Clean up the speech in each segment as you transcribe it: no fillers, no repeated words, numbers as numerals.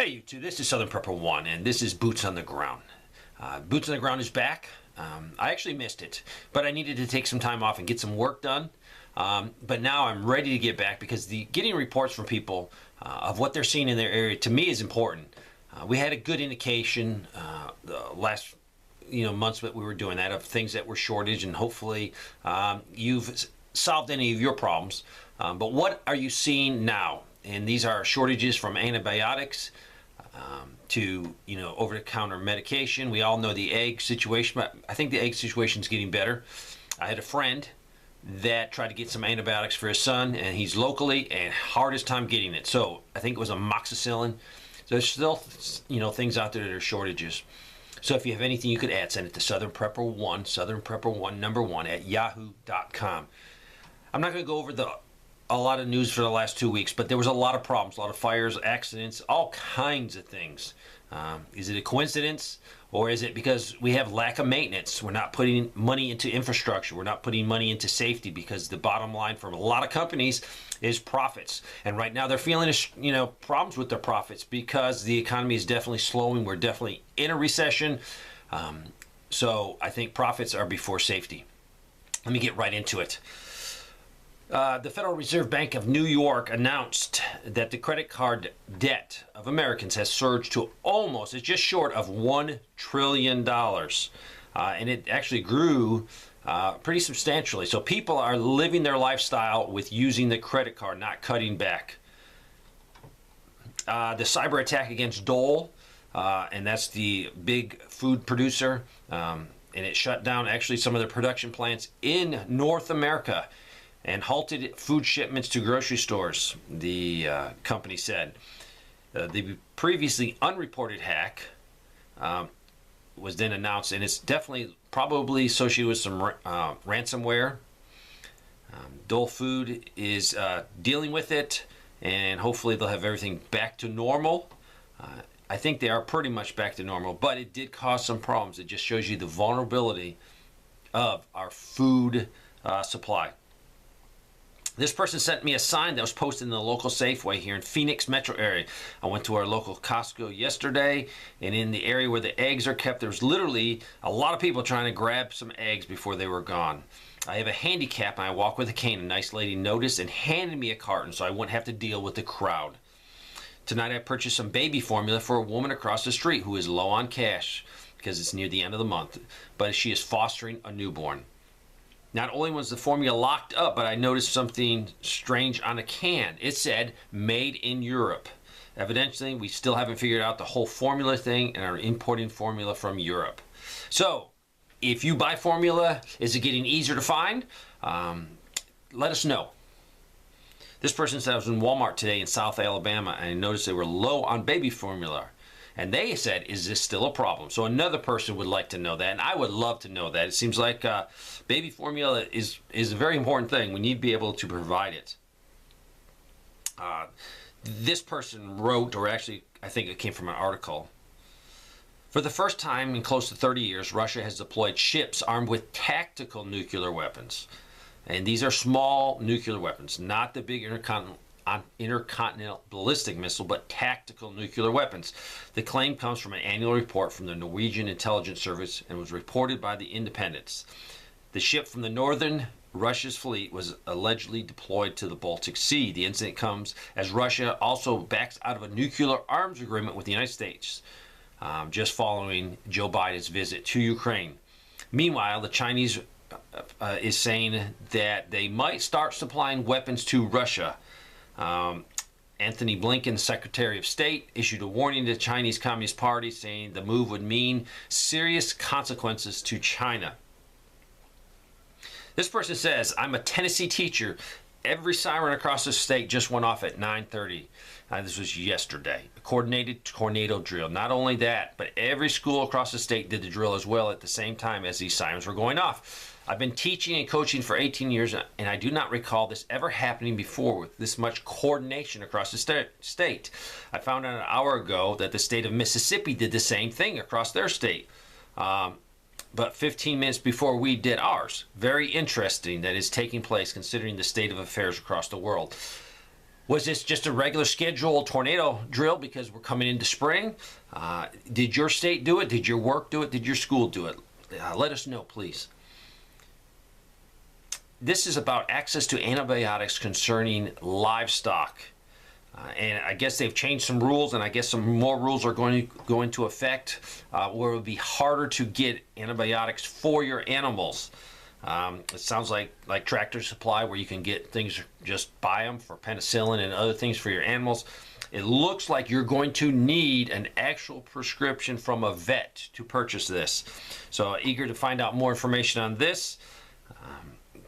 Hey, you two, this is Southern Prepper 1, and this is Boots on the Ground. Boots on the Ground is back. I actually missed it, but I needed to take some time off and get some work done. But now I'm ready to get back because getting reports from people of what they're seeing in their area, to me, is important. We had a good indication the last months that we were doing that of things that were shortage, and hopefully you've solved any of your problems. But what are you seeing now? And these are shortages from antibiotics to over-the-counter medication. We all know the egg situation, but I think the egg situation is getting better. I had a friend that tried to get some antibiotics for his son, and he's locally and hardest time getting it. So I think it was amoxicillin. So there's still things out there that are shortages. So if you have anything you could add, send it to Southern Prepper 1, Southern Prepper 1, number 1 at yahoo.com. I'm not going to go over a lot of news for the last 2 weeks, but there was a lot of problems, a lot of fires, accidents, all kinds of things. Is it a coincidence, or is it because we have lack of maintenance? We're not putting money into infrastructure. We're not putting money into safety, because the bottom line for a lot of companies is profits. And right now they're feeling problems with their profits because the economy is definitely slowing. We're definitely in a recession. So I think profits are before safety. Let me get right into it. The Federal Reserve Bank of New York announced that the credit card debt of Americans has surged to it's just short of $1 trillion. And it actually grew pretty substantially. So people are living their lifestyle with using the credit card, not cutting back. The cyber attack against Dole, and that's the big food producer, and it shut down actually some of the production plants in North America and halted food shipments to grocery stores, the company said. The previously unreported hack was then announced, and it's definitely probably associated with some ransomware. Dole Food is dealing with it, and hopefully they'll have everything back to normal. I think they are pretty much back to normal, but it did cause some problems. It just shows you the vulnerability of our food supply. This person sent me a sign that was posted in the local Safeway here in Phoenix metro area. I went to our local Costco yesterday, and in the area where the eggs are kept, there was literally a lot of people trying to grab some eggs before they were gone. I have a handicap, and I walk with a cane. A nice lady noticed and handed me a carton so I wouldn't have to deal with the crowd. Tonight I purchased some baby formula for a woman across the street who is low on cash because it's near the end of the month, but she is fostering a newborn. Not only was the formula locked up, but I noticed something strange on a can. It said, made in Europe. Evidently, we still haven't figured out the whole formula thing and are importing formula from Europe. So, if you buy formula, is it getting easier to find? Let us know. This person said I was in Walmart today in South Alabama, and I noticed they were low on baby formula. And they said, is this still a problem? So another person would like to know that, and I would love to know that. It seems like baby formula is a very important thing. We need to be able to provide it. This person wrote, or actually I think it came from an article. For the first time in close to 30 years, Russia has deployed ships armed with tactical nuclear weapons. And these are small nuclear weapons, not the big intercontinental ballistic missile, but tactical nuclear weapons. The claim comes from an annual report from the Norwegian Intelligence Service and was reported by the Independents. The ship from the northern Russia's fleet was allegedly deployed to the Baltic Sea. The incident comes as Russia also backs out of a nuclear arms agreement with the United States, just following Joe Biden's visit to Ukraine. Meanwhile, the Chinese is saying that they might start supplying weapons to Russia. Anthony Blinken, Secretary of State, issued a warning to the Chinese Communist Party, saying the move would mean serious consequences to China. This person says, I'm a Tennessee teacher. Every siren across the state just went off at 9:30. This was yesterday. A coordinated tornado drill. Not only that, but every school across the state did the drill as well at the same time as these sirens were going off. I've been teaching and coaching for 18 years, and I do not recall this ever happening before with this much coordination across the state. I found out an hour ago that the state of Mississippi did the same thing across their state. But 15 minutes before we did ours. Very interesting that is taking place considering the state of affairs across the world. Was this just a regular scheduled tornado drill because we're coming into spring? Did your state do it? Did your work do it? Did your school do it? Let us know, please. This is about access to antibiotics concerning livestock. And I guess they've changed some rules, and I guess some more rules are going to go into effect where it will be harder to get antibiotics for your animals. It sounds like Tractor Supply, where you can get things, just buy them for penicillin and other things for your animals. It looks like you're going to need an actual prescription from a vet to purchase this. So eager to find out more information on this.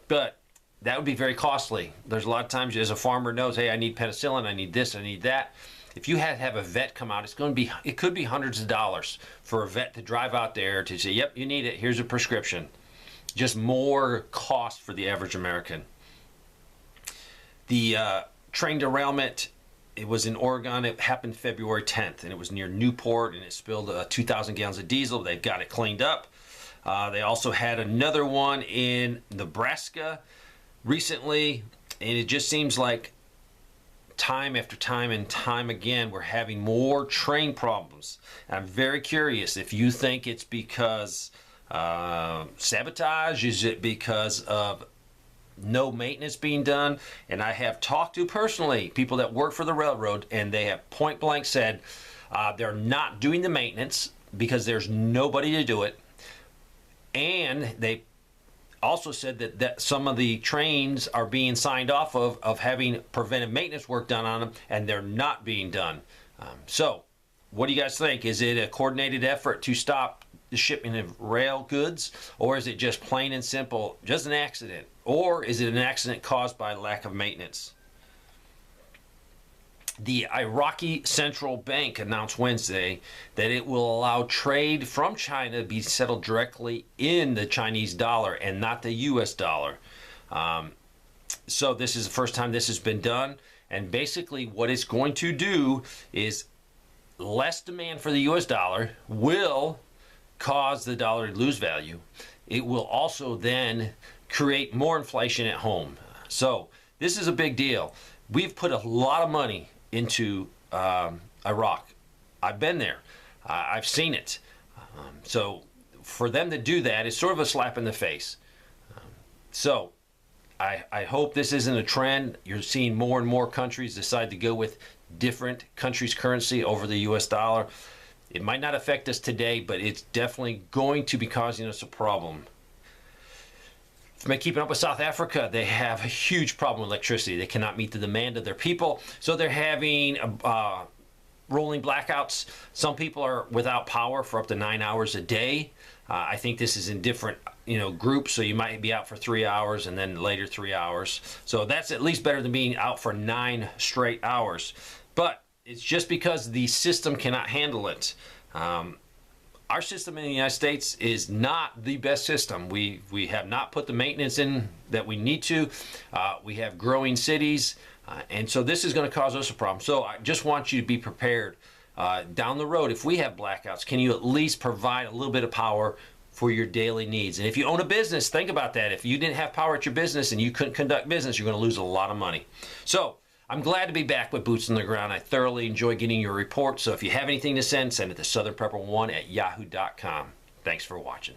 But that would be very costly. There's a lot of times as a farmer knows, hey, I need penicillin, I need this, I need that. If you had to have a vet come out, it could be hundreds of dollars for a vet to drive out there to say, yep, you need it, here's a prescription. Just more cost for the average American. The train derailment, it was in Oregon. It happened February 10th, and it was near Newport, and it spilled 2,000 gallons of diesel. They've got it cleaned up. They also had another one in Nebraska recently, and it just seems like time after time and time again we're having more train problems. I'm very curious if you think it's because sabotage, is it because of no maintenance being done? And I have talked to personally people that work for the railroad, and they have point blank said they're not doing the maintenance because there's nobody to do it. And they also said that some of the trains are being signed off of having preventive maintenance work done on them, and they're not being done. So what do you guys think? Is it a coordinated effort to stop the shipping of rail goods, or is it just plain and simple just an accident, or is it an accident caused by lack of maintenance? The Iraqi Central Bank announced Wednesday that it will allow trade from China to be settled directly in the Chinese dollar and not the U.S. dollar. So this is the first time this has been done. And basically what it's going to do is less demand for the U.S. dollar will cause the dollar to lose value. It will also then create more inflation at home. So this is a big deal. We've put a lot of money into Iraq. I've been there. I've seen it. So for them to do that is sort of a slap in the face. So I hope this isn't a trend. You're seeing more and more countries decide to go with different countries' currency over the U.S. dollar. It might not affect us today, but it's definitely going to be causing us a problem. From keeping up with South Africa, they have a huge problem with electricity. They cannot meet the demand of their people, so they're having rolling blackouts. Some people are without power for up to 9 hours a day. I think this is in different groups, so you might be out for 3 hours and then later 3 hours. So that's at least better than being out for 9 straight hours. But it's just because the system cannot handle it. Our system in the United States is not the best system. We have not put the maintenance in that we need to. We have growing cities, and so this is going to cause us a problem. So I just want you to be prepared. Down the road, if we have blackouts, can you at least provide a little bit of power for your daily needs? And if you own a business, think about that. If you didn't have power at your business and you couldn't conduct business, you're going to lose a lot of money. So I'm glad to be back with Boots on the Ground. I thoroughly enjoy getting your reports. So if you have anything to send it to southernprepper1@yahoo.com. Thanks for watching.